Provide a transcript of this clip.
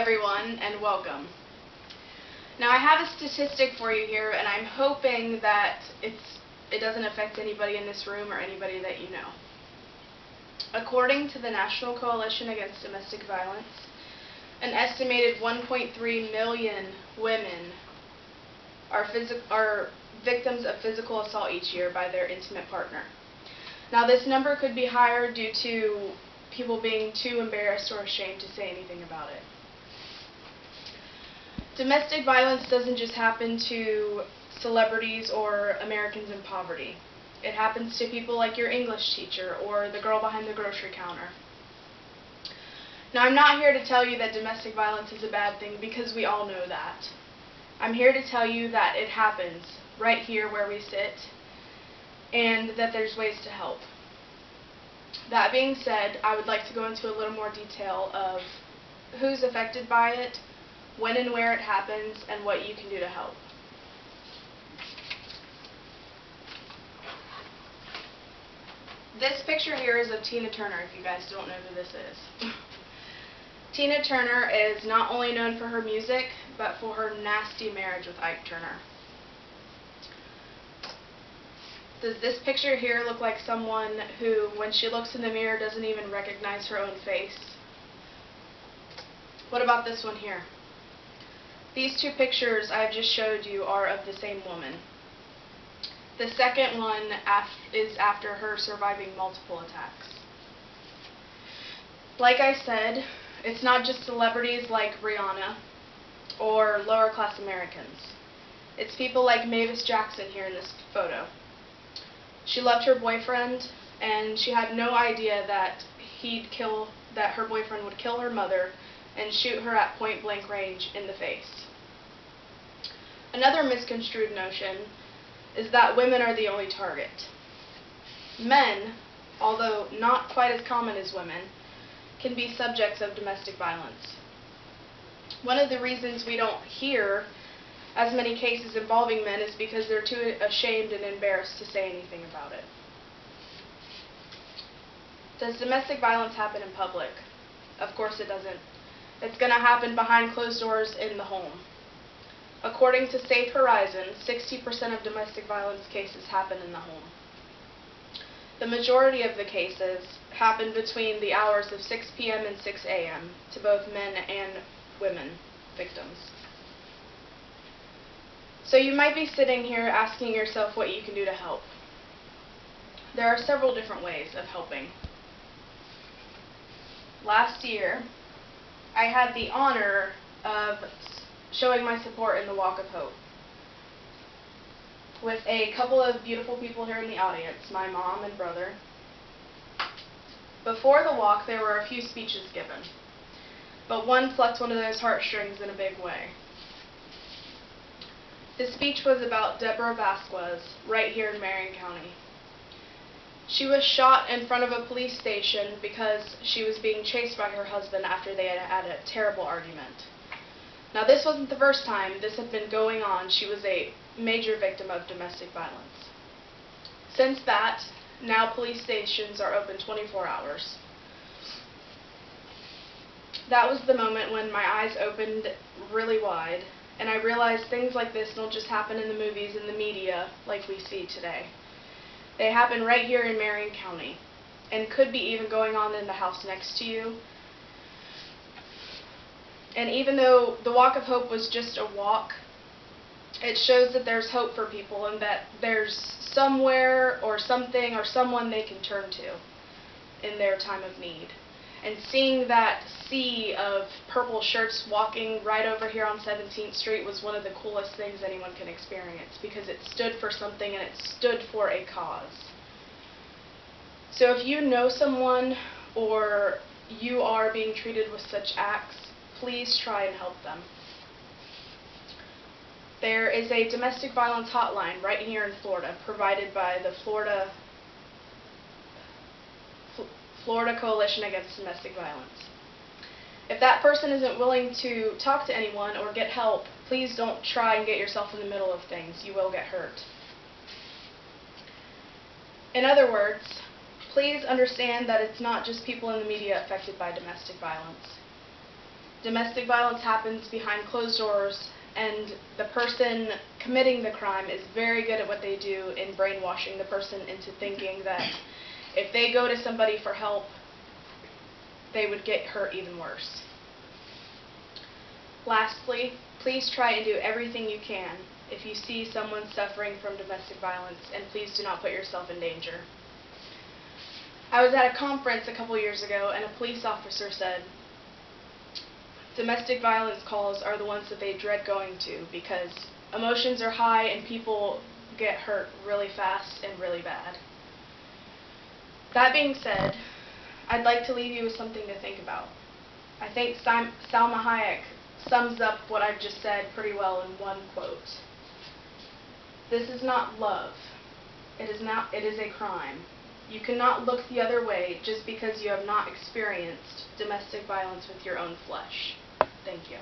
everyone, and welcome. Now, I have a statistic for you here, and I'm hoping that it doesn't affect anybody in this room or anybody that you know. According to the National Coalition Against Domestic Violence, an estimated 1.3 million women are victims of physical assault each year by their intimate partner. Now, this number could be higher due to people being too embarrassed or ashamed to say anything about it. Domestic violence doesn't just happen to celebrities or Americans in poverty. It happens to people like your English teacher or the girl behind the grocery counter. Now, I'm not here to tell you that domestic violence is a bad thing, because we all know that. I'm here to tell you that it happens right here where we sit, and that there's ways to help. That being said, I would like to go into a little more detail of who's affected by it, when and where it happens, and what you can do to help. This picture here is of Tina Turner, if you guys don't know who this is. Tina Turner is not only known for her music, but for her nasty marriage with Ike Turner. Does this picture here look like someone who, when she looks in the mirror, doesn't even recognize her own face? What about this one here? These two pictures I've just showed you are of the same woman. The second one is after her surviving multiple attacks. Like I said, it's not just celebrities like Rihanna or lower class Americans. It's people like Mavis Jackson here in this photo. She loved her boyfriend, and she had no idea that her boyfriend would kill her mother and shoot her at point blank range in the face. Another misconstrued notion is that women are the only target. Men, although not quite as common as women, can be subjects of domestic violence. One of the reasons we don't hear as many cases involving men is because they're too ashamed and embarrassed to say anything about it. Does domestic violence happen in public? Of course it doesn't. It's going to happen behind closed doors in the home. According to Safe Horizons, 60% of domestic violence cases happen in the home. The majority of the cases happen between the hours of 6 p.m. and 6 a.m. to both men and women victims. So you might be sitting here asking yourself what you can do to help. There are several different ways of helping. Last year, I had the honor of showing my support in the Walk of Hope with a couple of beautiful people here in the audience, my mom and brother. Before the walk, there were a few speeches given, but one plucked one of those heartstrings in a big way. The speech was about Deborah Vasquez, right here in Marion County. She was shot in front of a police station because she was being chased by her husband after they had a terrible argument. Now, this wasn't the first time this had been going on. She was a major victim of domestic violence. Since that, now police stations are open 24 hours. That was the moment when my eyes opened really wide, and I realized things like this don't just happen in the movies and the media like we see today. They happen right here in Marion County, and could be even going on in the house next to you. And even though the Walk of Hope was just a walk, it shows that there's hope for people and that there's somewhere or something or someone they can turn to in their time of need. And seeing that sea of purple shirts walking right over here on 17th Street was one of the coolest things anyone can experience, because it stood for something and it stood for a cause. So if you know someone or you are being treated with such acts, please try and help them. There is a domestic violence hotline right here in Florida, provided by the Florida Coalition Against Domestic Violence. If that person isn't willing to talk to anyone or get help, please don't try and get yourself in the middle of things. You will get hurt. In other words, please understand that it's not just people in the media affected by domestic violence. Domestic violence happens behind closed doors, and the person committing the crime is very good at what they do in brainwashing the person into thinking that if they go to somebody for help, they would get hurt even worse. Lastly, please try and do everything you can if you see someone suffering from domestic violence, and please do not put yourself in danger. I was at a conference a couple years ago, and a police officer said, domestic violence calls are the ones that they dread going to because emotions are high and people get hurt really fast and really bad. That being said, I'd like to leave you with something to think about. I think Salma Hayek sums up what I've just said pretty well in one quote. This is not love. It is a crime. You cannot look the other way just because you have not experienced domestic violence with your own flesh. Thank you.